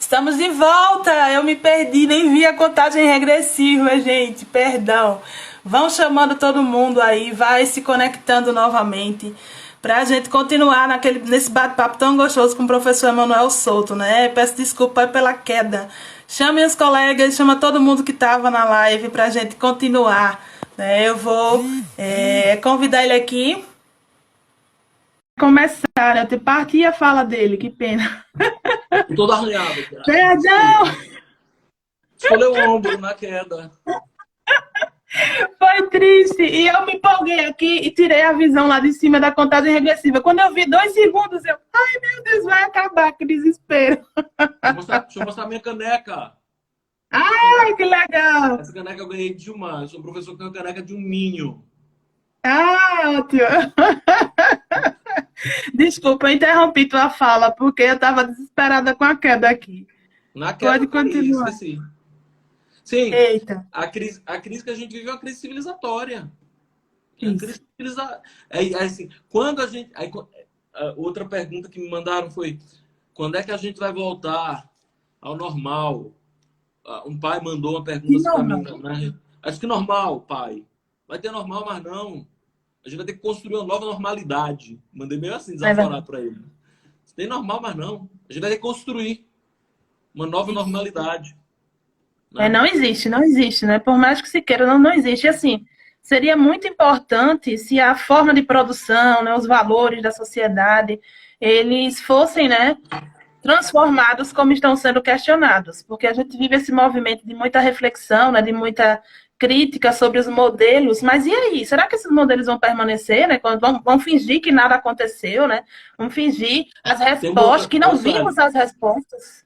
Estamos de volta! Eu me perdi, nem vi a contagem regressiva, gente. Perdão. Vão chamando todo mundo aí, vai se conectando novamente pra gente continuar nesse bate-papo tão gostoso com o professor Emanuel Souto, né? Peço desculpa pela queda. Chame os colegas, chama todo mundo que estava na live pra gente continuar, né? Eu vou convidar ele aqui. Começar, né? Eu parti a fala dele, que pena. Todo arranhado, cara. Perdão! Escolheu o ombro na queda. Foi triste. E eu me empolguei aqui e tirei a visão lá de cima da contagem regressiva. Quando eu vi 2 segundos, ai meu Deus, vai acabar, que desespero. Deixa eu mostrar minha caneca. Ai, que legal. Essa caneca eu ganhei de uma. Eu sou um professor que tem uma caneca de um ninho. Ah, ótimo. Desculpa, eu interrompi tua fala, porque eu estava desesperada com a queda aqui. Na queda, Pode peraí, continuar. esqueci. Sim, Eita, a crise que a gente vive é uma crise civilizatória. É uma isso. crise civilizatória. Assim, quando a gente. Outra pergunta que me mandaram foi: quando é que a gente vai voltar ao normal? Um pai mandou uma pergunta Que assim para normal. mim, né? Acho que normal, pai. Vai ter normal, mas não. A gente vai ter que construir uma nova normalidade. Mandei meio assim, É verdade. desaforado para ele. Tem normal, mas não. A gente vai ter que construir uma nova Isso. normalidade, né? Não existe, não existe, né? Por mais que se queira, não existe. E assim, seria muito importante se a forma de produção, né, os valores da sociedade, eles fossem, né, transformados como estão sendo questionados, porque a gente vive esse movimento de muita reflexão, né, de muita crítica sobre os modelos, mas e aí? Será que esses modelos vão permanecer, né? Vão fingir que nada aconteceu, né? Vão fingir as Tem uma respostas, outra, que ô, não vimos Sueli, as respostas.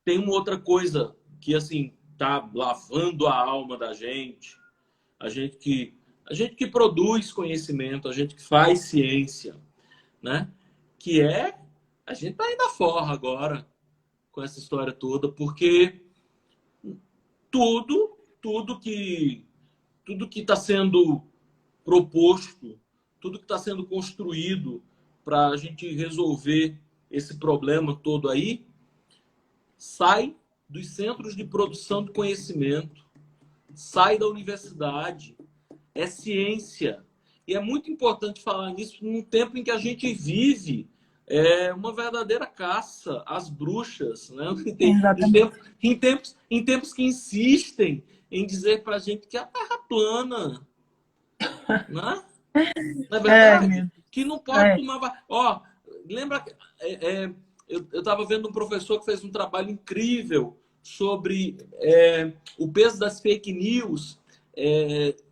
tem uma outra coisa que assim tá lavando a alma da gente. A gente que a gente que produz conhecimento, a gente que faz ciência, né? Que é a gente tá indo à forra agora com essa história toda, porque tudo, tudo que está sendo proposto, tudo que está sendo construído para a gente resolver esse problema todo aí, sai dos centros de produção de conhecimento, sai da universidade, é ciência. E é muito importante falar nisso num tempo em que a gente vive uma verdadeira caça às bruxas, né? Exatamente. Em tempos que insistem em dizer para a gente que a Terra é plana, né? Não é É, verdade? meu. Que não pode É. tomar. Ó, lembra. Eu estava vendo um professor que fez um trabalho incrível sobre o peso das fake news,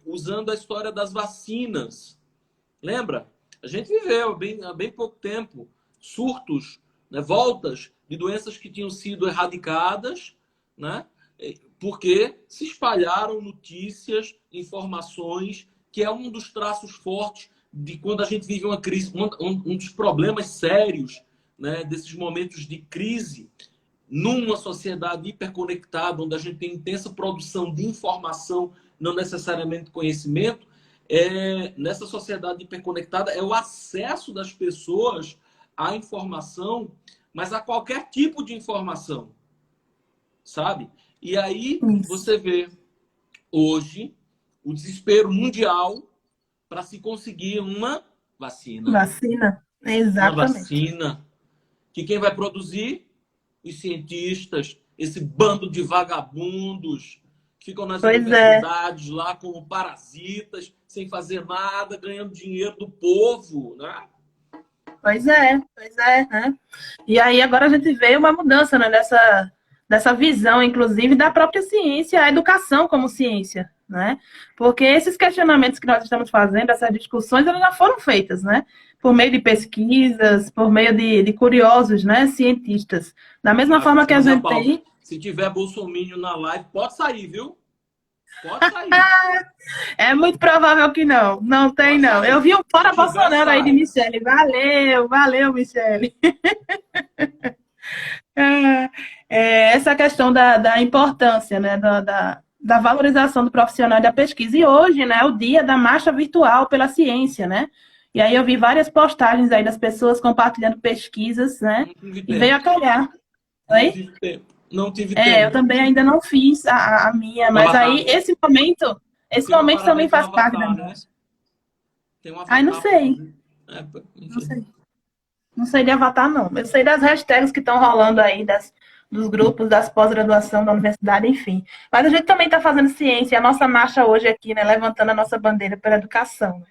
usando a história das vacinas. Lembra? A gente viveu há bem pouco tempo surtos, né, voltas de doenças que tinham sido erradicadas, né, porque se espalharam notícias, informações, que é um dos traços fortes de quando a gente vive uma crise, um dos problemas sérios, né, desses momentos de crise, numa sociedade hiperconectada, onde a gente tem intensa produção de informação, não necessariamente conhecimento, nessa sociedade hiperconectada, é o acesso das pessoas à informação, mas a qualquer tipo de informação, sabe? E aí Isso. você vê hoje o desespero mundial para se conseguir uma vacina. Vacina. Uma Exatamente. vacina que quem vai produzir? Os cientistas, esse bando de vagabundos que ficam nas Pois é. universidades lá como parasitas, sem fazer nada, ganhando dinheiro do povo, né? Pois é, né? E aí agora a gente vê uma mudança, né, dessa visão, inclusive, da própria ciência, a educação como ciência, né? Porque esses questionamentos que nós estamos fazendo, essas discussões, elas já foram feitas, né? Por meio de pesquisas, por meio de curiosos, né, cientistas. Da mesma Ah, forma deixa que eu a fazer a gente pausa. tem. Se tiver bolsominion na live, pode sair, viu? Pode sair. É muito provável que não. Não tem, Pode não. Eu sair. vi um Se fora tiver, Bolsonaro aí de sai. Michele. Valeu, valeu, Michele. Essa questão da importância, né, da valorização do profissional da pesquisa. E hoje, né, é o dia da marcha virtual pela ciência, né? E aí eu vi várias postagens aí das pessoas compartilhando pesquisas, né? Não tive E veio tempo. a calhar. Não Oi? tive tempo. não tive Eu tempo. também ainda não fiz a minha, O mas aí Avatar esse tem uma momento parada também aí com o faz parte da Avatar, minha. né? Tem um Ai, não Avatar para sei, fazer. não Enfim. sei. Não sei de Avatar, não. Eu sei das hashtags que estão rolando aí, dos grupos, das pós-graduação da universidade, enfim. Mas a gente também está fazendo ciência, a nossa marcha hoje aqui, né, levantando a nossa bandeira pela educação.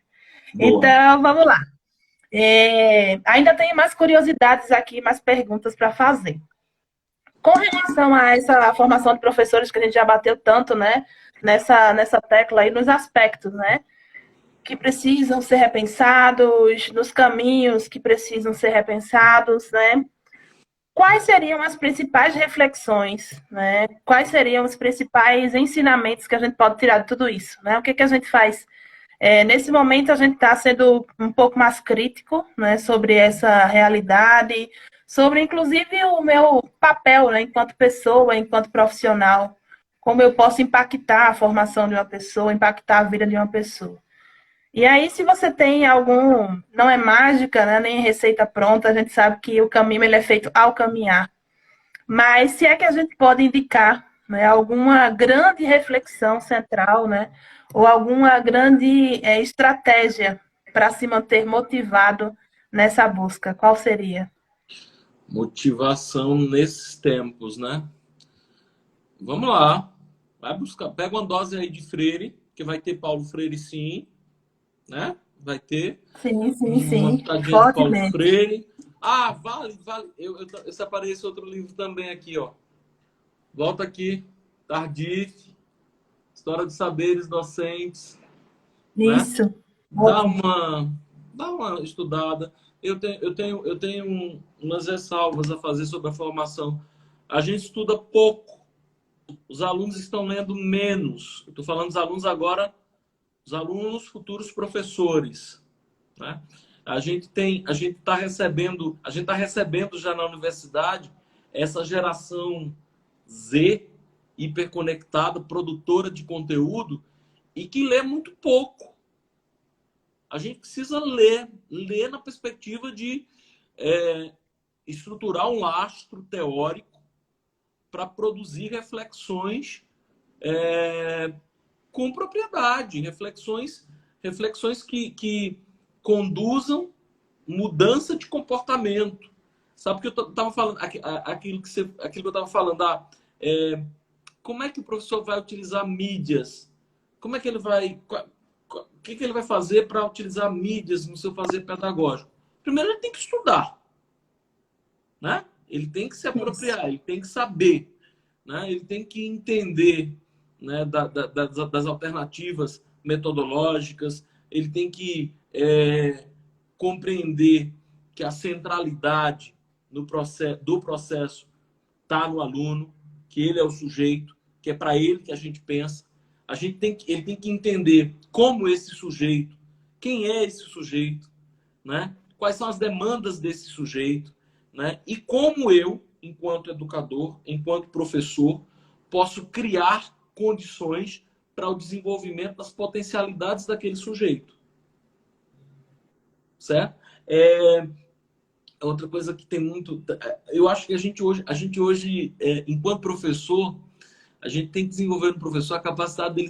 Boa. Então, vamos lá. Ainda tem mais curiosidades aqui, mais perguntas para fazer. Com relação a essa formação de professores que a gente já bateu tanto, né, nessa tecla aí, nos aspectos, né, que precisam ser repensados, nos caminhos que precisam ser repensados, né? Quais seriam as principais reflexões, né? Quais seriam os principais ensinamentos que a gente pode tirar de tudo isso, né? O que a gente faz? Nesse momento, a gente está sendo um pouco mais crítico, né, sobre essa realidade, sobre, inclusive, o meu papel, né, enquanto pessoa, enquanto profissional, como eu posso impactar a formação de uma pessoa, impactar a vida de uma pessoa. E aí, se você tem algum, não é mágica, né, nem receita pronta, a gente sabe que o caminho ele é feito ao caminhar. Mas se é que a gente pode indicar, né, alguma grande reflexão central, né, ou alguma grande estratégia para se manter motivado nessa busca, qual seria? Motivação nesses tempos, né? Vamos lá. Vai buscar. Pega uma dose aí de Freire, que vai ter Paulo Freire, sim, né? Vai ter Sim, sim, uma sim, pitadinha de Paulo fortemente. Freire. Ah, vale, vale. Eu separei esse outro livro também aqui, ó. Volta aqui. Tardif, História de Saberes Docentes, né? Isso, Dá ótimo. uma, dá uma estudada. Eu tenho umas ressalvas a fazer sobre a formação. A gente estuda pouco. Os alunos estão lendo menos. Estou falando dos alunos agora, os alunos futuros professores, né? A gente está recebendo já na universidade essa geração Z hiperconectada, produtora de conteúdo e que lê muito pouco. A gente precisa ler na perspectiva de estruturar um lastro teórico para produzir reflexões com propriedade, reflexões que conduzam mudança de comportamento. Sabe o que eu estava falando? Aquilo que eu estava falando, como é que o professor vai utilizar mídias? Como é que ele vai... O que ele vai fazer para utilizar mídias no seu fazer pedagógico? Primeiro, ele tem que estudar, né? Ele tem que se Isso. apropriar, ele tem que saber, né? Ele tem que entender, né, das alternativas metodológicas, ele tem que compreender que a centralidade do processo está no aluno, que ele é o sujeito, que é para ele que a gente pensa. Ele tem que entender como esse sujeito, quem é esse sujeito, né? Quais são as demandas desse sujeito, né? E como eu, enquanto educador, enquanto professor, posso criar condições para o desenvolvimento das potencialidades daquele sujeito, certo? Outra coisa que tem muito, eu acho que a gente hoje, enquanto professor, a gente tem que desenvolver no professor a capacidade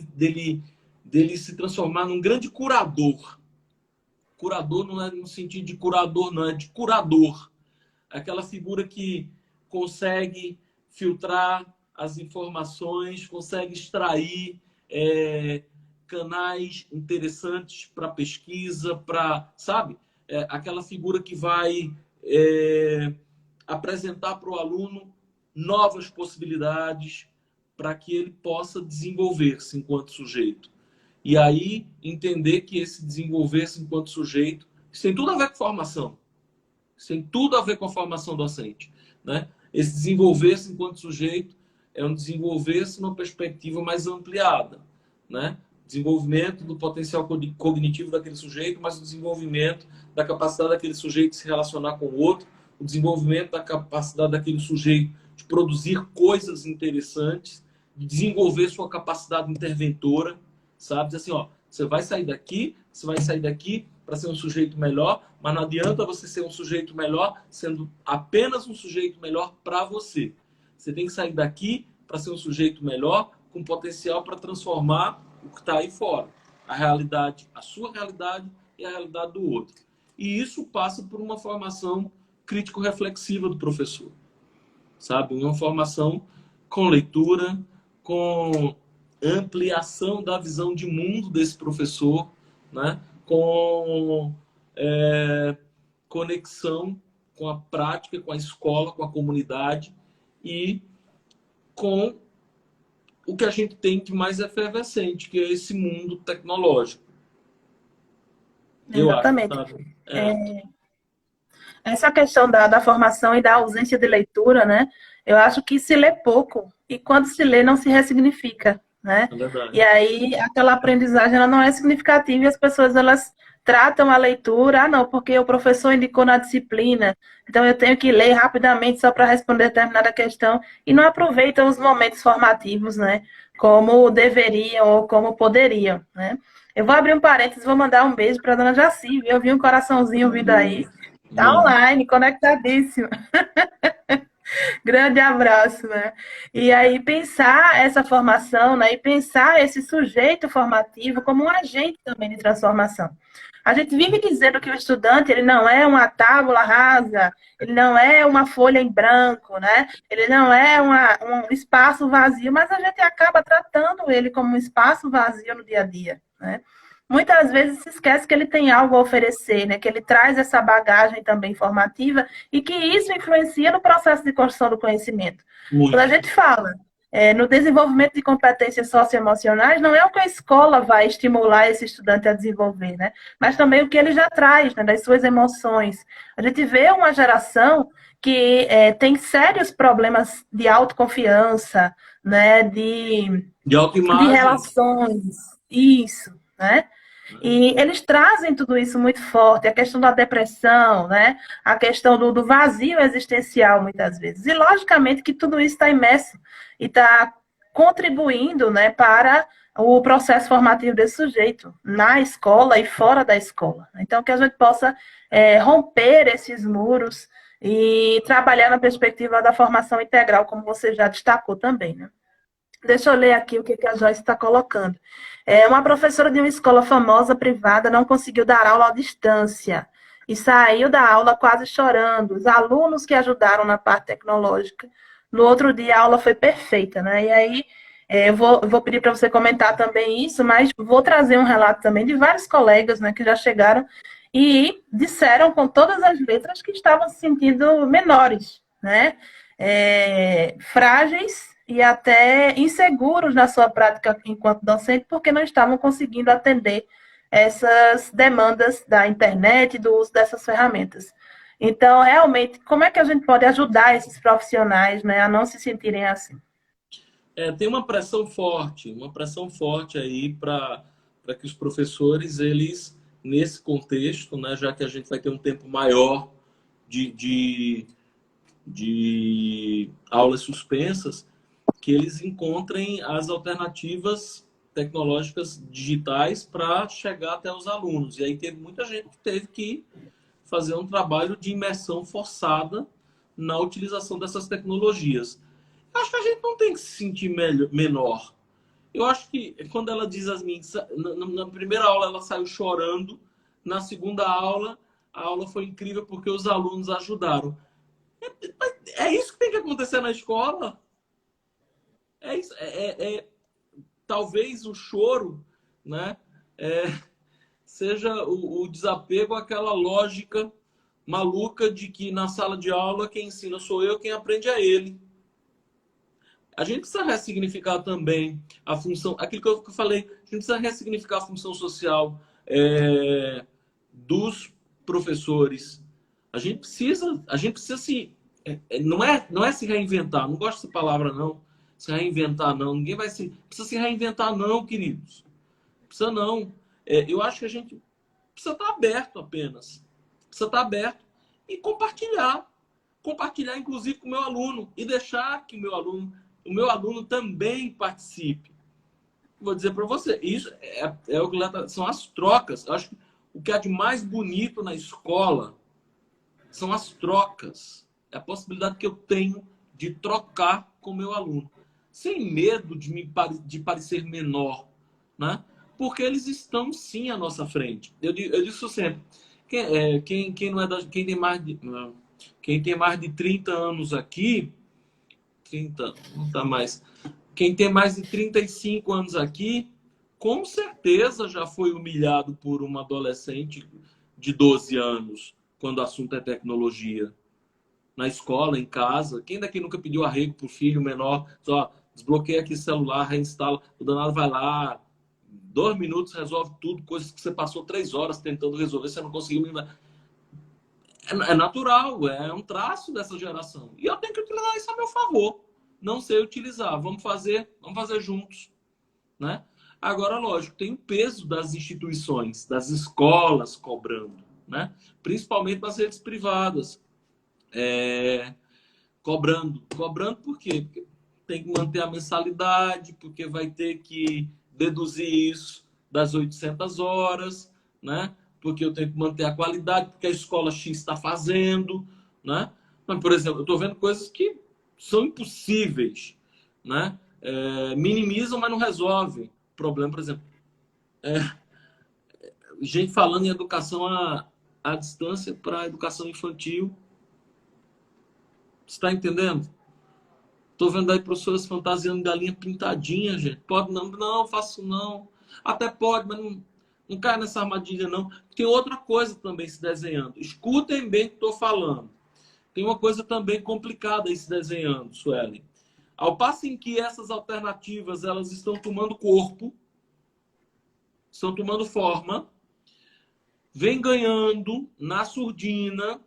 dele se transformar num grande curador. Curador não é no sentido de curador, não, é de curador. Aquela figura que consegue filtrar as informações, consegue extrair canais interessantes para pesquisa, sabe? Aquela figura que vai apresentar para o aluno novas possibilidades para que ele possa desenvolver-se enquanto sujeito. E aí entender que esse desenvolver-se enquanto sujeito, isso tem tudo a ver com formação. Isso tem tudo a ver com a formação docente, né? Esse desenvolver-se enquanto sujeito é um desenvolver-se numa perspectiva mais ampliada, né? Desenvolvimento do potencial cognitivo daquele sujeito, mas o desenvolvimento da capacidade daquele sujeito de se relacionar com o outro, o desenvolvimento da capacidade daquele sujeito de produzir coisas interessantes, de desenvolver sua capacidade interventora, sabe? Diz assim, ó, você vai sair daqui para ser um sujeito melhor, mas não adianta você ser um sujeito melhor sendo apenas um sujeito melhor para você. Você tem que sair daqui para ser um sujeito melhor, com potencial para transformar o que está aí fora. A realidade, a sua realidade e a realidade do outro. E isso passa por uma formação crítico-reflexiva do professor. Sabe? Uma formação com leitura, com ampliação da visão de mundo desse professor, né? Com conexão com a prática, com a escola, com a comunidade e com o que a gente tem de mais efervescente, que é esse mundo tecnológico. Exatamente. Essa questão da formação e da ausência de leitura, né? Eu acho que se lê pouco e quando se lê não se ressignifica, né? E aí aquela aprendizagem ela não é significativa e as pessoas elas tratam a leitura, não, porque o professor indicou na disciplina, então eu tenho que ler rapidamente só para responder determinada questão e não aproveitam os momentos formativos, né? Como deveriam ou como poderiam, né? Eu vou abrir um parênteses, vou mandar um beijo para a dona Jaci, eu vi um coraçãozinho vindo aí. Tá online, conectadíssimo. Grande abraço, né? E aí pensar essa formação, né? E pensar esse sujeito formativo como um agente também de transformação. A gente vive dizendo que o estudante ele não é uma tábula rasa, ele não é uma folha em branco, né? Ele não é um espaço vazio, mas a gente acaba tratando ele como um espaço vazio no dia a dia, né? Muitas vezes se esquece que ele tem algo a oferecer, né? Que ele traz essa bagagem também formativa e que isso influencia no processo de construção do conhecimento. Muito. Quando a gente fala no desenvolvimento de competências socioemocionais, não é o que a escola vai estimular esse estudante a desenvolver, né? Mas também o que ele já traz, né? Das suas emoções. A gente vê uma geração que tem sérios problemas de autoconfiança, né? De relações. Isso, né? E eles trazem tudo isso muito forte, a questão da depressão, né? A questão do vazio existencial, muitas vezes. E, logicamente, que tudo isso está imerso e está contribuindo, né, para o processo formativo desse sujeito, na escola e fora da escola. Então, que a gente possa romper esses muros e trabalhar na perspectiva da formação integral, como você já destacou também, né? Deixa eu ler aqui o que a Joyce está colocando. Uma professora de uma escola famosa privada não conseguiu dar aula à distância e saiu da aula quase chorando. Os alunos que ajudaram na parte tecnológica, no outro dia a aula foi perfeita, né? E aí eu vou pedir para você comentar também isso, mas vou trazer um relato também de vários colegas, né, que já chegaram e disseram com todas as letras que estavam se sentindo menores, né? Frágeis e até inseguros na sua prática enquanto docente, porque não estavam conseguindo atender essas demandas da internet e do uso dessas ferramentas. Então, realmente, como é que a gente pode ajudar esses profissionais, né, a não se sentirem assim? Tem uma pressão forte aí para que os professores, eles, nesse contexto, né, já que a gente vai ter um tempo maior de aulas suspensas, que eles encontrem as alternativas tecnológicas digitais para chegar até os alunos. E aí teve muita gente que teve que fazer um trabalho de imersão forçada na utilização dessas tecnologias. Eu acho que a gente não tem que se sentir menor. Eu acho que quando ela diz as minhas... Na primeira aula ela saiu chorando, na segunda aula a aula foi incrível porque os alunos ajudaram. É isso que tem que acontecer na escola? É isso, talvez o choro, né, seja o desapego àquela lógica maluca de que na sala de aula quem ensina sou eu, quem aprende é ele. A gente precisa ressignificar também a função, aquilo que eu falei, a gente precisa ressignificar a função social dos professores. A gente precisa se... não é se reinventar, não gosto dessa palavra não. Se reinventar, não. Ninguém vai se... Precisa se reinventar, não, queridos. Precisa não. Eu acho que a gente precisa estar aberto apenas. Precisa estar aberto e compartilhar. Compartilhar, inclusive, com o meu aluno. E deixar que o meu aluno também participe. Vou dizer para você, isso são as trocas. Eu acho que o que há de mais bonito na escola são as trocas. É a possibilidade que eu tenho de trocar com o meu aluno, sem medo de parecer menor, né? Porque eles estão sim à nossa frente. Eu digo sempre, quem não é quem tem mais de, não, quem tem mais de 30 anos aqui, 30, não tá mais. Quem tem mais de 35 anos aqui, com certeza já foi humilhado por uma adolescente de 12 anos, quando o assunto é tecnologia. Na escola, em casa. Quem daqui nunca pediu arrego para o filho menor? Só desbloqueia aqui o celular, reinstala. O danado vai lá, 2 minutos resolve tudo, coisas que você passou 3 horas tentando resolver, você não conseguiu. É natural, é um traço dessa geração. E eu tenho que utilizar isso a meu favor. Não sei utilizar. Vamos fazer juntos, né? Agora, lógico, tem o peso das instituições, das escolas cobrando, né? Principalmente nas redes privadas. Cobrando por quê? Porque tem que manter a mensalidade, porque vai ter que deduzir isso das 800 horas, né? Porque eu tenho que manter a qualidade, porque a escola X está fazendo, né? Mas, por exemplo, eu estou vendo coisas que são impossíveis, né? Minimizam, mas não resolvem. O problema, por exemplo, gente falando em educação à distância para a educação infantil. Você está entendendo? Tô vendo aí professores fantasiando galinha pintadinha, gente. Pode não? Não, faço não. Até pode, mas não cai nessa armadilha, não. Tem outra coisa também se desenhando. Escutem bem o que estou falando. Tem uma coisa também complicada aí se desenhando, Sueli. Ao passo em que essas alternativas elas estão tomando corpo, estão tomando forma, vem ganhando na surdina,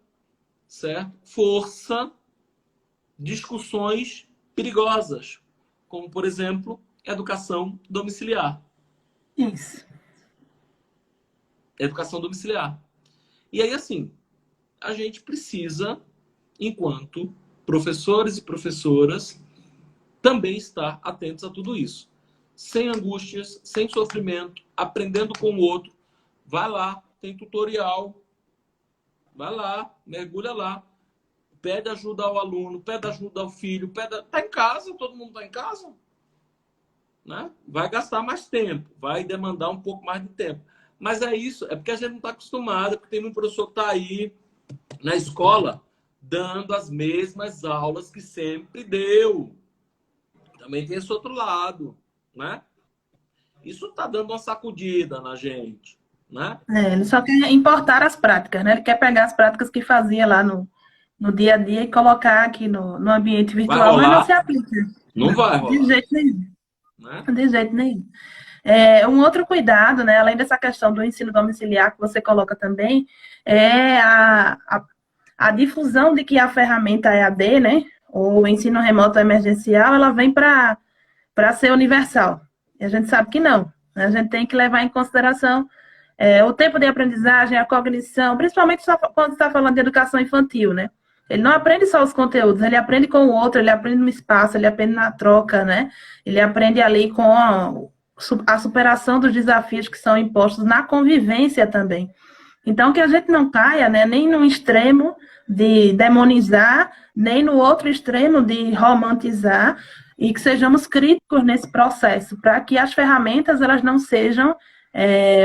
certo? Força, discussões perigosas, como, por exemplo, educação domiciliar. Isso. Educação domiciliar. E aí, assim, a gente precisa, enquanto professores e professoras, também estar atentos a tudo isso. Sem angústias, sem sofrimento, aprendendo com o outro. Vai lá, tem tutorial. Vai lá, mergulha lá. Pede ajuda ao aluno, pede ajuda ao filho, tá em casa, todo mundo tá em casa, né? Vai gastar mais tempo, vai demandar um pouco mais de tempo. Mas é isso, é porque a gente não está acostumado, porque tem um professor que está aí na escola dando as mesmas aulas que sempre deu. Também tem esse outro lado, né? Isso está dando uma sacudida na gente, né? Ele só quer importar as práticas, né? Ele quer pegar as práticas que fazia lá no dia a dia e colocar aqui no ambiente Vai virtual, mas não se rolar? aplica. Não vai De rolar, jeito nenhum. né? De jeito nenhum. Um outro cuidado, né, além dessa questão do ensino domiciliar que você coloca também, é a difusão de que a ferramenta EAD, né, o ensino remoto emergencial, ela vem para ser universal. E a gente sabe que não. A gente tem que levar em consideração o tempo de aprendizagem, a cognição, principalmente quando está falando de educação infantil, né? Ele não aprende só os conteúdos, ele aprende com o outro, ele aprende no espaço, ele aprende na troca, né? Ele aprende ali com a superação dos desafios que são impostos na convivência também. Então, que a gente não caia, né, nem no extremo de demonizar, nem no outro extremo de romantizar, e que sejamos críticos nesse processo, para que as ferramentas elas não sejam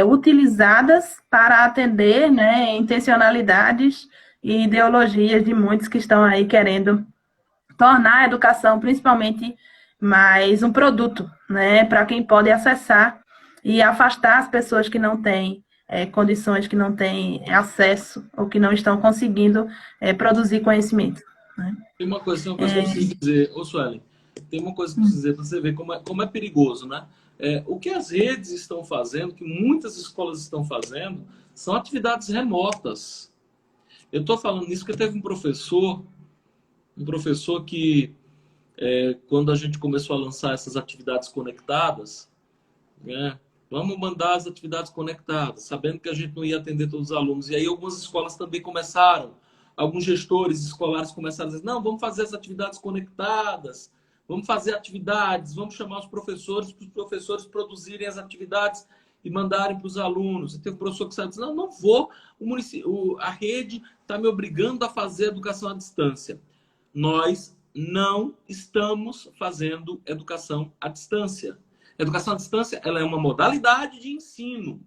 utilizadas para atender, né, intencionalidades e ideologias de muitos que estão aí querendo tornar a educação, principalmente, mais um produto, né, para quem pode acessar e afastar as pessoas que não têm condições, que não têm acesso ou que não estão conseguindo produzir conhecimento. Né? Tem uma coisa que eu preciso dizer, ô Suelen, tem uma coisa que eu preciso dizer para você ver como é perigoso, né? O que as redes estão fazendo, que muitas escolas estão fazendo, são atividades remotas. Eu estou falando nisso porque teve um professor que, quando a gente começou a lançar essas atividades conectadas, né, vamos mandar as atividades conectadas, sabendo que a gente não ia atender todos os alunos. E aí algumas escolas também começaram, alguns gestores escolares começaram a dizer, não, vamos fazer as atividades conectadas, vamos fazer atividades, vamos chamar os professores para os professores produzirem as atividades e mandarem para os alunos. E teve um professor que saiu dizendo, não vou, a rede está me obrigando a fazer educação à distância. Nós não estamos fazendo educação à distância. Educação à distância, ela é uma modalidade de ensino.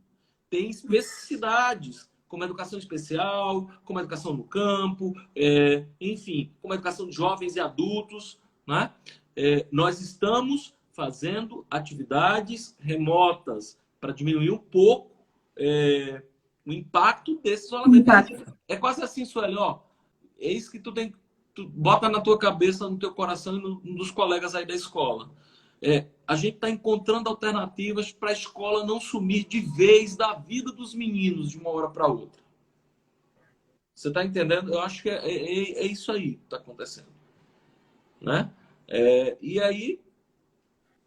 Tem especificidades, como educação especial, como educação no campo, enfim, como educação de jovens e adultos, né? Nós estamos fazendo atividades remotas para diminuir um pouco o impacto desse isolamento. É quase assim, Sueli, ó, é isso que tu bota na tua cabeça, no teu coração e dos colegas aí da escola. A gente está encontrando alternativas para a escola não sumir de vez da vida dos meninos de uma hora para outra. Você está entendendo? Eu acho que é isso aí que está acontecendo, né? E aí,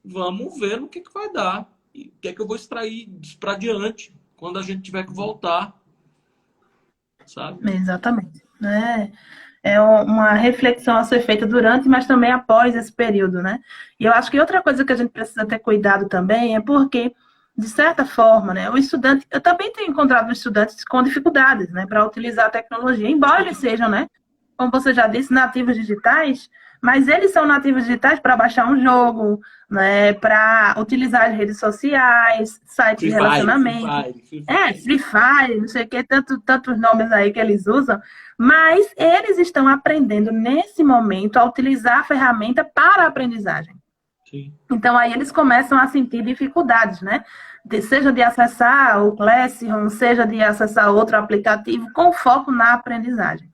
vamos ver no que vai dar. E o que é que eu vou extrair para diante quando a gente tiver que voltar, sabe? Exatamente. É uma reflexão a ser feita durante, mas também após esse período, né? E eu acho que outra coisa que a gente precisa ter cuidado também é porque, de certa forma, né, o estudante... Eu também tenho encontrado estudantes com dificuldades, né, para utilizar a tecnologia, embora eles sejam, né, como você já disse, nativos digitais, mas eles são nativos digitais para baixar um jogo, né, para utilizar as redes sociais, sites de relacionamento. Free Fire, não sei o que, tantos nomes aí que eles usam, mas eles estão aprendendo nesse momento a utilizar a ferramenta para a aprendizagem. Sim. Então aí eles começam a sentir dificuldades, né? Seja de acessar o Classroom, seja de acessar outro aplicativo com foco na aprendizagem.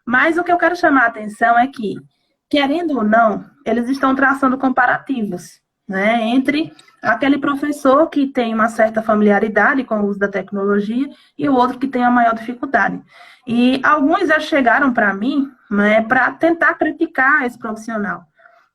Mas o que eu quero chamar a atenção é que, querendo ou não, eles estão traçando comparativos, né, entre aquele professor que tem uma certa familiaridade com o uso da tecnologia e o outro que tem a maior dificuldade. E alguns já chegaram para mim, né, para tentar criticar esse profissional.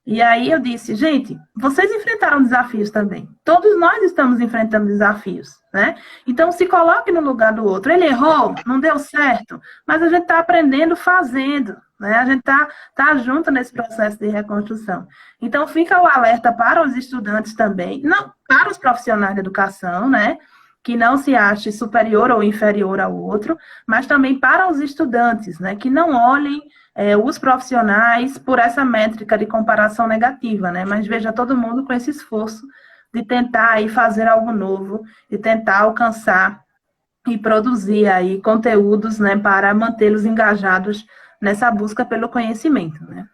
E aí eu disse, gente, vocês enfrentaram desafios também. Todos nós estamos enfrentando desafios, né? Então, se coloque no lugar do outro. Ele errou, não deu certo, mas a gente está aprendendo fazendo, né? A gente tá junto nesse processo de reconstrução. Então, fica o alerta para os estudantes também, não para os profissionais de educação, né? Que não se ache superior ou inferior ao outro, mas também para os estudantes, né? Que não olhem os profissionais por essa métrica de comparação negativa, né? Mas veja todo mundo com esse esforço de tentar aí fazer algo novo, de tentar alcançar e produzir aí conteúdos, né, para mantê-los engajados nessa busca pelo conhecimento, né?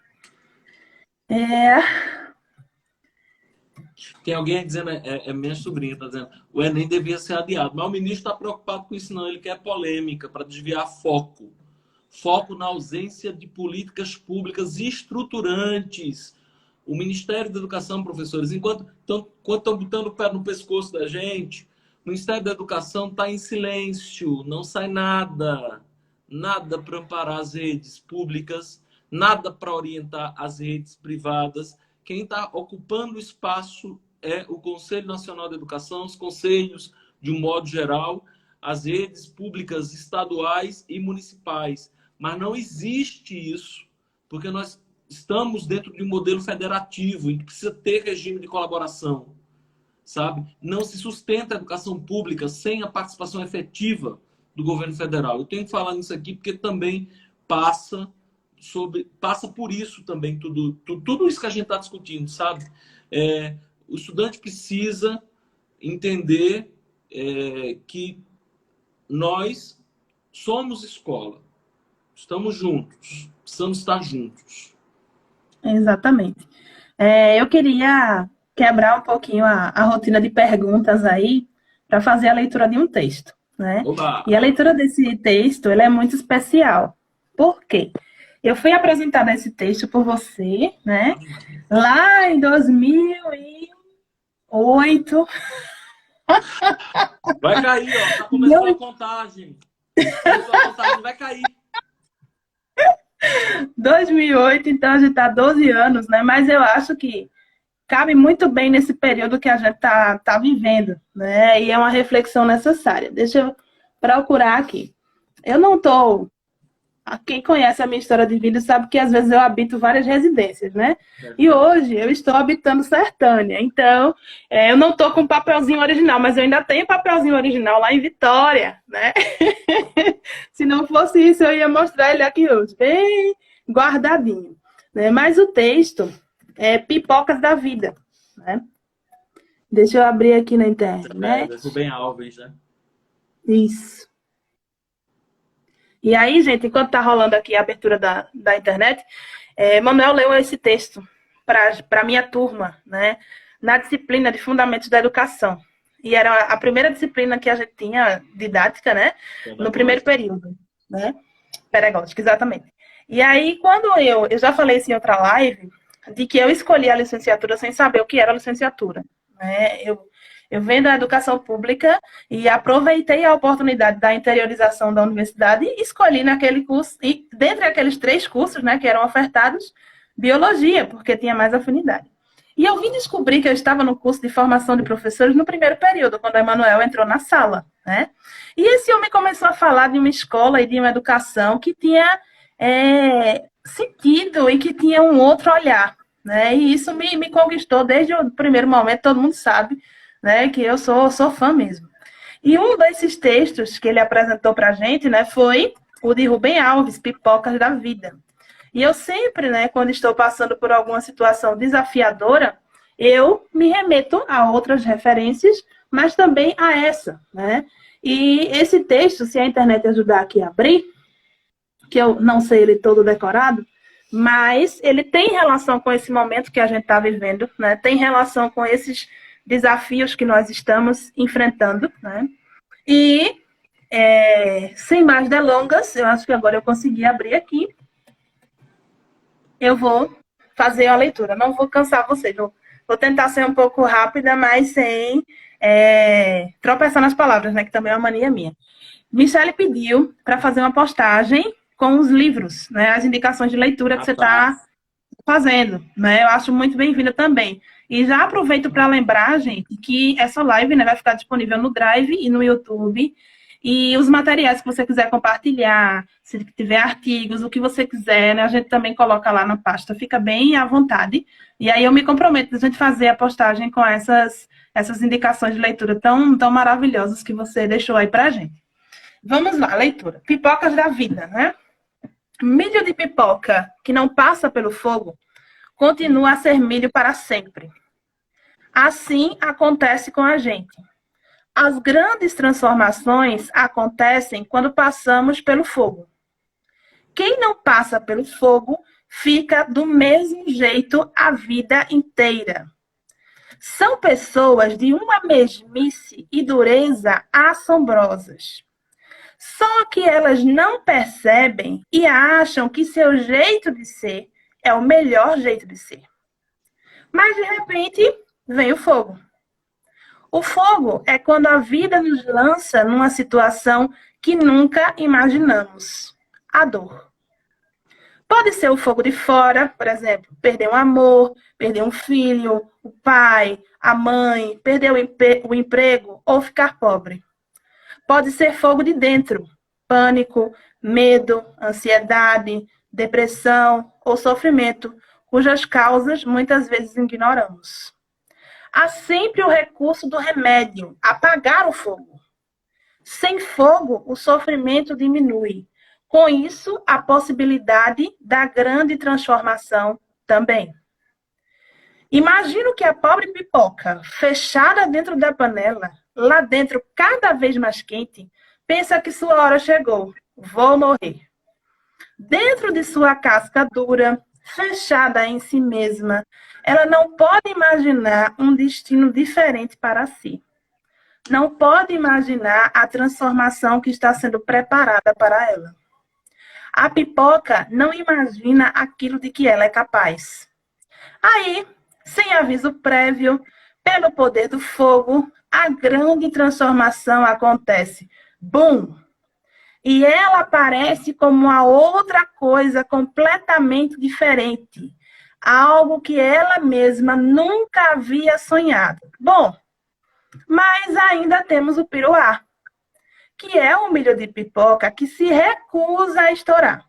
Tem alguém dizendo, minha sobrinha está dizendo, o Enem devia ser adiado, mas o ministro está preocupado com isso não, ele quer polêmica para desviar foco. Foco na ausência de políticas públicas estruturantes. O Ministério da Educação, professores, enquanto estão botando o pé no pescoço da gente, o Ministério da Educação está em silêncio, não sai nada. Nada para amparar as redes públicas, nada para orientar as redes privadas. Quem está ocupando o espaço é o Conselho Nacional de Educação, os conselhos, de um modo geral, as redes públicas estaduais e municipais. Mas não existe isso, porque nós estamos dentro de um modelo federativo, em que precisa ter regime de colaboração, sabe? Não se sustenta a educação pública sem a participação efetiva do governo federal. Eu tenho que falar nisso aqui porque também passa por isso também, tudo isso que a gente está discutindo, sabe? O estudante precisa entender que nós somos escola. Estamos juntos, precisamos estar juntos. Exatamente. Eu queria quebrar um pouquinho a rotina de perguntas aí para fazer a leitura de um texto, né? Oba! E a leitura desse texto, ele é muito especial. Por quê? Eu fui apresentada esse texto por você, né? Lá em 2008. Vai cair, ó. Tá começando a contagem. Vai cair. 2008, então a gente está 12 anos, né? Mas eu acho que cabe muito bem nesse período que a gente tá vivendo, né? E é uma reflexão necessária. Deixa eu procurar aqui. Eu não estou... Quem conhece a minha história de vida sabe que às vezes eu habito várias residências, né? E hoje eu estou habitando Sertânia. Então, eu não estou com papelzinho original, mas eu ainda tenho papelzinho original lá em Vitória, né? Se não fosse isso, eu ia mostrar ele aqui hoje, bem guardadinho. né? Mas o texto é Pipocas da Vida, né? Deixa eu abrir aqui na internet. Rubem Alves, né? Isso. E aí, gente, enquanto tá rolando aqui a abertura da internet, Manuel leu esse texto para a minha turma, né? Na disciplina de Fundamentos da Educação. E era a primeira disciplina que a gente tinha didática, né? No primeiro período, né? Pedagógica, exatamente. E aí, quando eu já falei isso em outra live, de que eu escolhi a licenciatura sem saber o que era licenciatura, né? Eu venho da educação pública e aproveitei a oportunidade da interiorização da universidade e escolhi naquele curso, e dentre aqueles 3 cursos, né, que eram ofertados, biologia, porque tinha mais afinidade. E eu vim descobrir que eu estava no curso de formação de professores no primeiro período, quando a Emanuel entrou na sala, né? E esse homem começou a falar de uma escola e de uma educação que tinha sentido e que tinha um outro olhar, né? E isso me conquistou desde o primeiro momento, todo mundo sabe, né, que eu sou fã mesmo. E um desses textos que ele apresentou para a gente, né, foi o de Rubem Alves, Pipocas da Vida. E eu sempre, né, quando estou passando por alguma situação desafiadora, eu me remeto a outras referências, mas também a essa, né? E esse texto, se a internet ajudar aqui a abrir, que eu não sei ele todo decorado, mas ele tem relação com esse momento que a gente está vivendo, né? Tem relação com esses desafios que nós estamos enfrentando, né? E, sem mais delongas, eu acho que agora eu consegui abrir aqui. Eu vou fazer a leitura. Não vou cansar vocês. Vou tentar ser um pouco rápida, mas sem tropeçar nas palavras, né? Que também é uma mania minha. Michele pediu para fazer uma postagem com os livros, né? As indicações de leitura que você está fazendo, né? Eu acho muito bem-vinda também. E já aproveito para lembrar, gente, que essa live, né, vai ficar disponível no Drive e no YouTube. E os materiais que você quiser compartilhar, se tiver artigos, o que você quiser, né, a gente também coloca lá na pasta. Fica bem à vontade. E aí eu me comprometo a gente fazer a postagem com essas indicações de leitura tão maravilhosas que você deixou aí para a gente. Vamos lá, leitura. Pipocas da Vida, né? Milho de pipoca que não passa pelo fogo continua a ser milho para sempre. Assim acontece com a gente. As grandes transformações acontecem quando passamos pelo fogo. Quem não passa pelo fogo fica do mesmo jeito a vida inteira. São pessoas de uma mesmice e dureza assombrosas. Só que elas não percebem e acham que seu jeito de ser é o melhor jeito de ser. Mas, de repente, vem o fogo. O fogo é quando a vida nos lança numa situação que nunca imaginamos. A dor. Pode ser o fogo de fora, por exemplo, perder um amor, perder um filho, o pai, a mãe, perder o emprego ou ficar pobre. Pode ser fogo de dentro, pânico, medo, ansiedade, depressão ou sofrimento, cujas causas muitas vezes ignoramos. Há sempre o recurso do remédio, apagar o fogo. Sem fogo, o sofrimento diminui. Com isso, a possibilidade da grande transformação também. Imagino que a pobre pipoca, fechada dentro da panela, lá dentro cada vez mais quente, pensa que sua hora chegou. Vou morrer. Dentro de sua casca dura, fechada em si mesma, ela não pode imaginar um destino diferente para si. Não pode imaginar a transformação que está sendo preparada para ela. A pipoca não imagina aquilo de que ela é capaz. Aí, sem aviso prévio, pelo poder do fogo, a grande transformação acontece. Bum! E ela aparece como uma outra coisa completamente diferente. Algo que ela mesma nunca havia sonhado. Bom, mas ainda temos o piruá, que é um milho de pipoca que se recusa a estourar.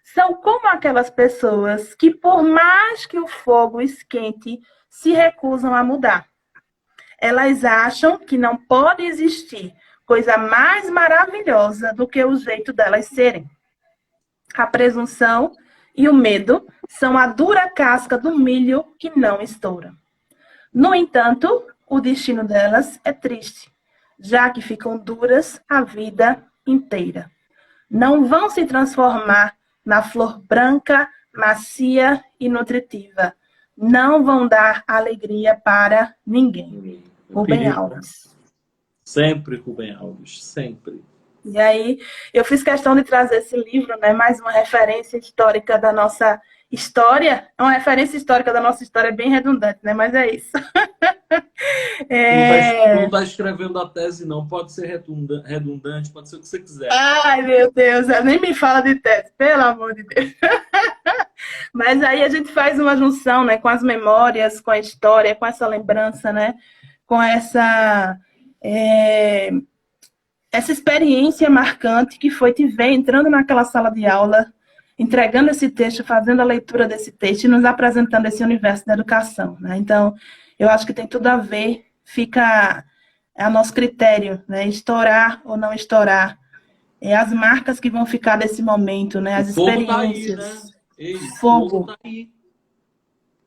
São como aquelas pessoas que, por mais que o fogo esquente, se recusam a mudar. Elas acham que não pode existir coisa mais maravilhosa do que o jeito delas serem. A presunção e o medo são a dura casca do milho que não estoura. No entanto, o destino delas é triste, já que ficam duras a vida inteira. Não vão se transformar na flor branca, macia e nutritiva. Não vão dar alegria para ninguém. Rubem Alves. Sempre Rubem Alves, sempre. E aí, eu fiz questão de trazer esse livro, né? Mais uma referência histórica da nossa história. É uma referência histórica da nossa história bem redundante, né? Mas é isso. Tu não está escrevendo a tese, não. Pode ser redundante, pode ser o que você quiser. Ai, meu Deus, nem me fala de tese, pelo amor de Deus. Mas aí a gente faz uma junção, né? Com as memórias, com a história, com essa lembrança, né? Com essa experiência marcante que foi te ver entrando naquela sala de aula, entregando esse texto, fazendo a leitura desse texto e nos apresentando esse universo da educação, né? Então, eu acho que tem tudo a ver, fica a nosso critério, né? Estourar ou não estourar. As marcas que vão ficar desse momento, né? As experiências. Tá aí, né? Ei, fogo tá aí.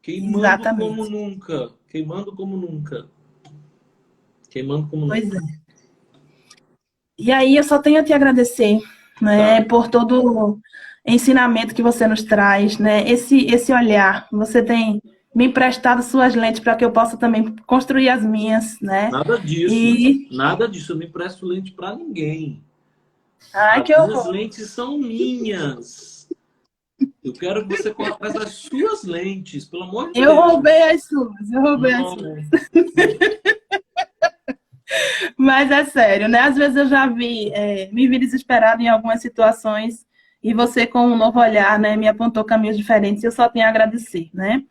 Queimando Exatamente. como nunca. Queimando como nunca. Queimando como Pois nunca. é. E aí eu só tenho a te agradecer, né, por todo o ensinamento que você nos traz, né? Esse olhar. Você tem me emprestado suas lentes para que eu possa também construir as minhas, né? Nada disso. Nada disso. Eu não empresto lente para ninguém. Ai, que As horror. lentes são minhas. Eu quero que você corra atrás das suas lentes, pelo amor de Deus. Eu roubei as suas. Mas é sério, né? Às vezes eu já me vi desesperada em algumas situações e você, com um novo olhar, né, me apontou caminhos diferentes e eu só tenho a agradecer, né?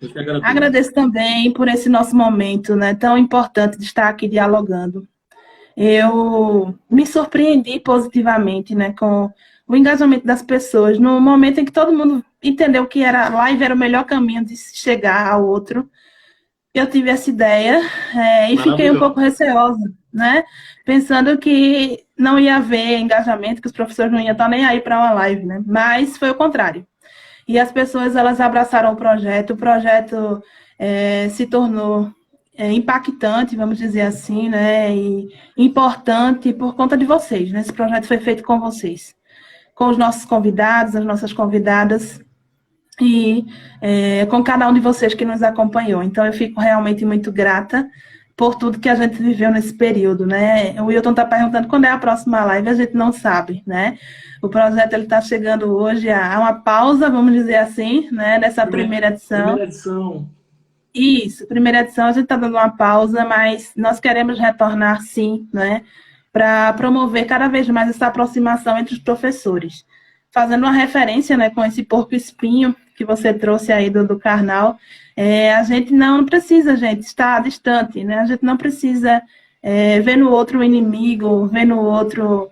Agradeço também por esse nosso momento, né, tão importante de estar aqui dialogando. Eu me surpreendi positivamente, né, com o engajamento das pessoas, no momento em que todo mundo entendeu que a live era o melhor caminho de chegar ao outro. Eu tive essa ideia e fiquei um pouco receosa, né? Pensando que não ia haver engajamento, que os professores não iam estar nem aí para uma live, né? Mas foi o contrário. E as pessoas, elas abraçaram o projeto se tornou impactante, vamos dizer assim, né? E importante por conta de vocês, né? Esse projeto foi feito com vocês, com os nossos convidados, as nossas convidadas, e com cada um de vocês que nos acompanhou. Então, eu fico realmente muito grata por tudo que a gente viveu nesse período, né? O Wilton está perguntando quando é a próxima live, a gente não sabe, né? O projeto está chegando hoje a uma pausa, vamos dizer assim, né? Nessa primeira edição. Primeira edição. Isso, primeira edição, a gente está dando uma pausa, mas nós queremos retornar, sim, né? Para promover cada vez mais essa aproximação entre os professores. Fazendo uma referência, né, com esse porco-espinho que você trouxe aí do Karnal, a gente não precisa, gente, estar distante, né? A gente não precisa ver no outro um inimigo, ver no outro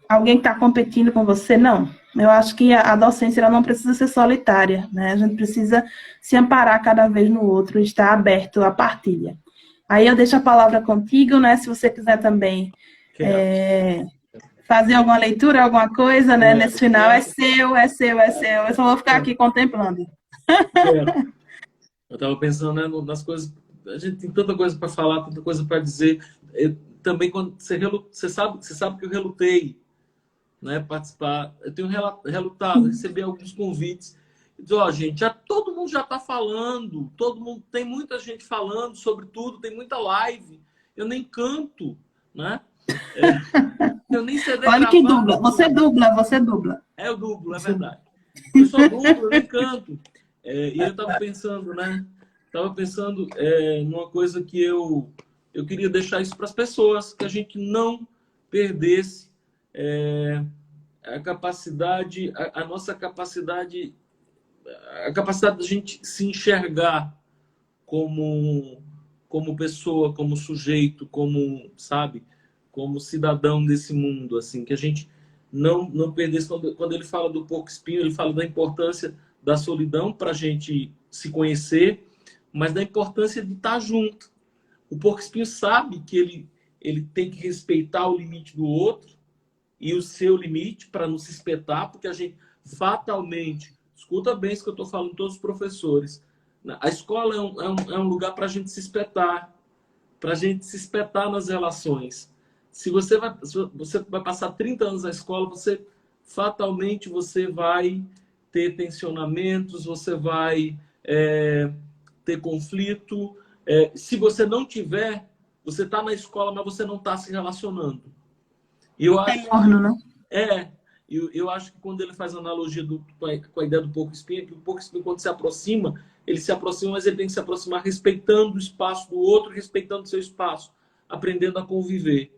alguém que está competindo com você, não. Eu acho que a docência ela não precisa ser solitária, né? A gente precisa se amparar cada vez no outro e estar aberto à partilha. Aí eu deixo a palavra contigo, né? Se você quiser também fazer alguma leitura, alguma coisa, né? Nesse final, é seu. Eu só vou ficar aqui contemplando. Eu estava pensando, né, nas coisas. A gente tem tanta coisa para falar, tanta coisa para dizer. Também quando você sabe que eu relutei, né, participar. Eu tenho relutado, recebi alguns convites. Então, gente, todo mundo já está falando, tem muita gente falando sobre tudo, tem muita live. Eu nem canto, né? Eu nem sei declamar. Olha que dubla, você dubla. Eu dublo, é verdade. Eu só dublo, eu nem canto. E eu estava pensando, né? Numa coisa que eu queria deixar isso para as pessoas, que a gente não perdesse a capacidade, a nossa capacidade, a capacidade da gente se enxergar como pessoa, como sujeito, sabe, como cidadão desse mundo, assim, que a gente não perdesse. Quando ele fala do porco-espinho, ele fala da importância da solidão para a gente se conhecer, mas da importância de estar junto. O porco-espinho sabe que ele tem que respeitar o limite do outro e o seu limite para não se espetar, porque a gente fatalmente, escuta bem isso que eu estou falando, todos os professores, a escola é um lugar para a gente se espetar, nas relações. Se você vai passar 30 anos na escola, fatalmente você vai ter tensionamentos, você vai ter conflito. Se você não tiver, você está na escola, mas você não está se relacionando. E eu acho morno, não? Eu acho que quando ele faz a analogia com a ideia do porco-espinho, que o porco-espinho, quando se aproxima, mas ele tem que se aproximar respeitando o espaço do outro, respeitando o seu espaço, aprendendo a conviver.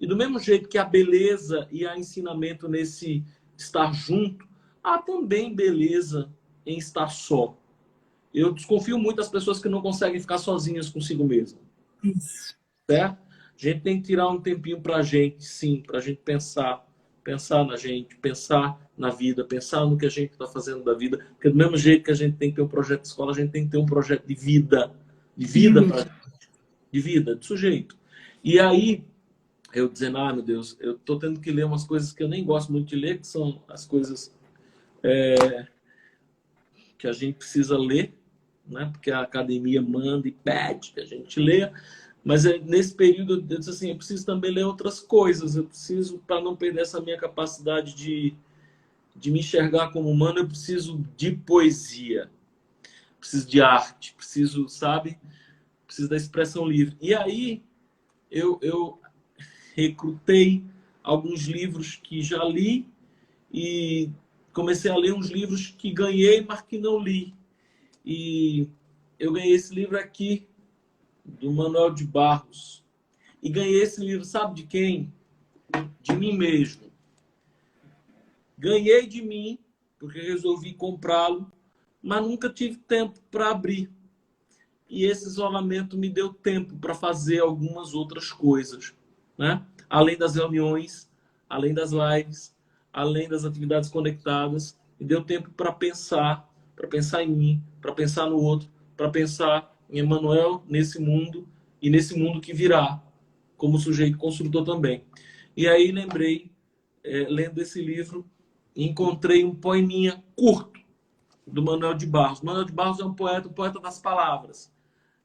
E do mesmo jeito que a beleza e a ensinamento nesse estar junto, há também beleza em estar só. Eu desconfio muito das pessoas que não conseguem ficar sozinhas consigo mesmo. Isso. Certo? A gente tem que tirar um tempinho para a gente, sim, para a gente pensar na gente, pensar na vida, pensar no que a gente está fazendo da vida. Porque do mesmo jeito que a gente tem que ter um projeto de escola, a gente tem que ter um projeto de vida pra gente, de vida, de sujeito. E aí, eu dizendo, meu Deus, eu estou tendo que ler umas coisas que eu nem gosto muito de ler, que são as coisas que a gente precisa ler, né? Porque a academia manda e pede que a gente leia. Mas nesse período eu disse assim, eu preciso também ler outras coisas. Eu preciso, para não perder essa minha capacidade de me enxergar como humano, eu preciso de poesia, preciso de arte, preciso, sabe? Preciso da expressão livre. E aí eu recrutei alguns livros que já li e comecei a ler uns livros que ganhei, mas que não li. E eu ganhei esse livro aqui, do Manuel de Barros. E ganhei esse livro, sabe de quem? De mim mesmo. Ganhei de mim, porque resolvi comprá-lo, mas nunca tive tempo para abrir. E esse isolamento me deu tempo para fazer algumas outras coisas, né? Além das reuniões, além das lives, além das atividades conectadas, me deu tempo para pensar em mim, para pensar no outro, para pensar em Emmanuel nesse mundo e nesse mundo que virá, como sujeito construtor também. E aí lembrei, lendo esse livro, encontrei um poeminha curto do Manuel de Barros. Manuel de Barros é um poeta das palavras.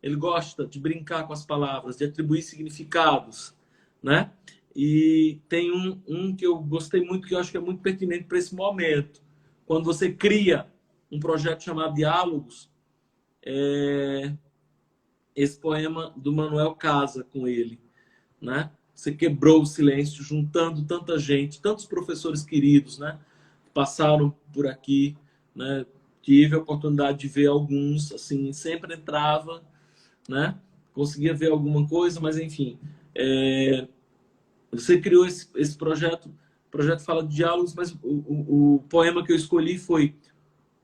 Ele gosta de brincar com as palavras, de atribuir significados, né? E tem um que eu gostei muito, que eu acho que é muito pertinente para esse momento. Quando você cria um projeto chamado Diálogos, esse poema do Manuel casa com ele, né? Você quebrou o silêncio, juntando tanta gente, tantos professores queridos, né? Que passaram por aqui, né? Tive a oportunidade de ver alguns, assim, sempre entrava, né? Conseguia ver alguma coisa, mas enfim. Você criou esse projeto, o projeto fala de diálogos, mas o poema que eu escolhi foi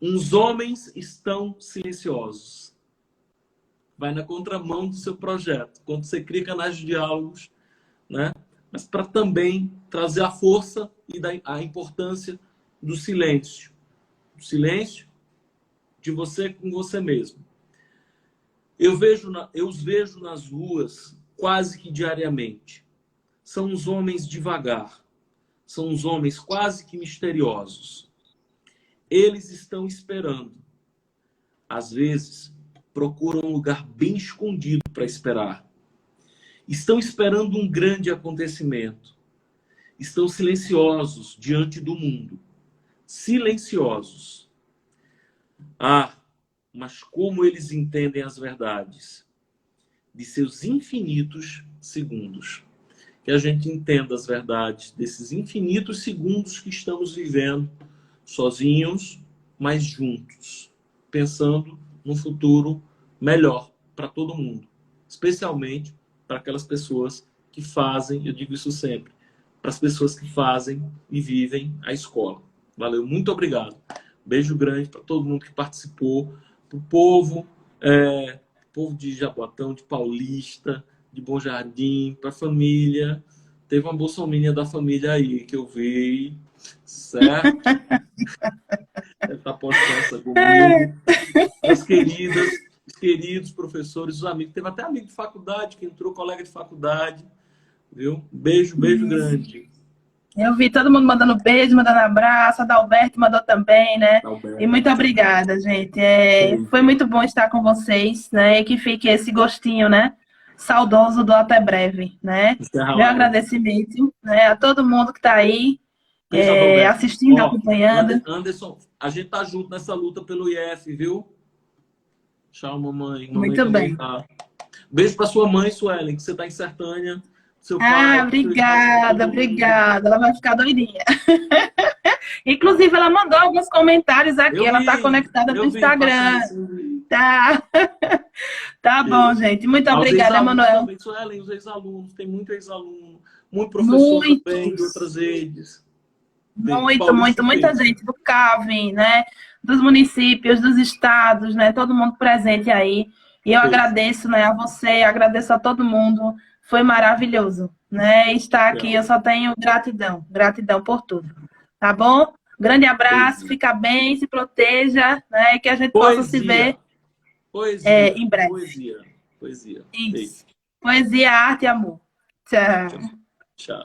Uns Homens Estão Silenciosos. Vai na contramão do seu projeto. Quando você cria canais de diálogos, né? Mas para também trazer a força e a importância do silêncio. O silêncio de você com você mesmo. Eu os vejo nas ruas quase que diariamente. São uns homens devagar. São uns homens quase que misteriosos. Eles estão esperando. Às vezes, procuram um lugar bem escondido para esperar. Estão esperando um grande acontecimento. Estão silenciosos diante do mundo. Silenciosos. Mas como eles entendem as verdades de seus infinitos segundos. Que a gente entenda as verdades desses infinitos segundos que estamos vivendo sozinhos, mas juntos, pensando num futuro melhor para todo mundo, especialmente para aquelas pessoas que fazem, eu digo isso sempre, para as pessoas que fazem e vivem a escola. Valeu, muito obrigado. Beijo grande para todo mundo que participou, para o povo de Jaboatão, de Paulista, de Bom Jardim, para a família. Teve uma bolsominion da família aí que eu vi, certo? Está postando comigo. As queridas, os queridos professores, os amigos. Teve até amigo de faculdade que entrou, colega de faculdade. Viu? Beijo grande. Eu vi todo mundo mandando beijo, mandando abraço, a Dalberto mandou também, né? E muito obrigada, gente. Foi muito bom estar com vocês, né? E que fique esse gostinho, né? Saudoso do até breve, né? Meu agradecimento, né, a todo mundo que está aí assistindo, acompanhando. Anderson, a gente tá junto nessa luta pelo IF, viu? Tchau, mamãe. Muito bem. Tá. Beijo para sua mãe, Suelen, que você tá em Sertânia. Seu pai. Obrigada. Ela vai ficar doidinha. Inclusive, ela mandou alguns comentários aqui. Ela está conectada no Instagram. Tá. Tá bom, gente. Muito obrigada, Emanuel. Suelen, os ex-alunos, tem muito ex-aluno, muito professor também de outras redes. Muita gente do CAVEM, né? Dos municípios, dos estados, né? Todo mundo presente aí. E eu agradeço, né, a você, agradeço a todo mundo. Foi maravilhoso, né? Estar aqui, eu só tenho gratidão por tudo. Tá bom? Grande abraço, fica bem, se proteja, né? E que a gente possa se ver em breve. Poesia. Isso. Poesia, arte e amor. Tchau. Tchau.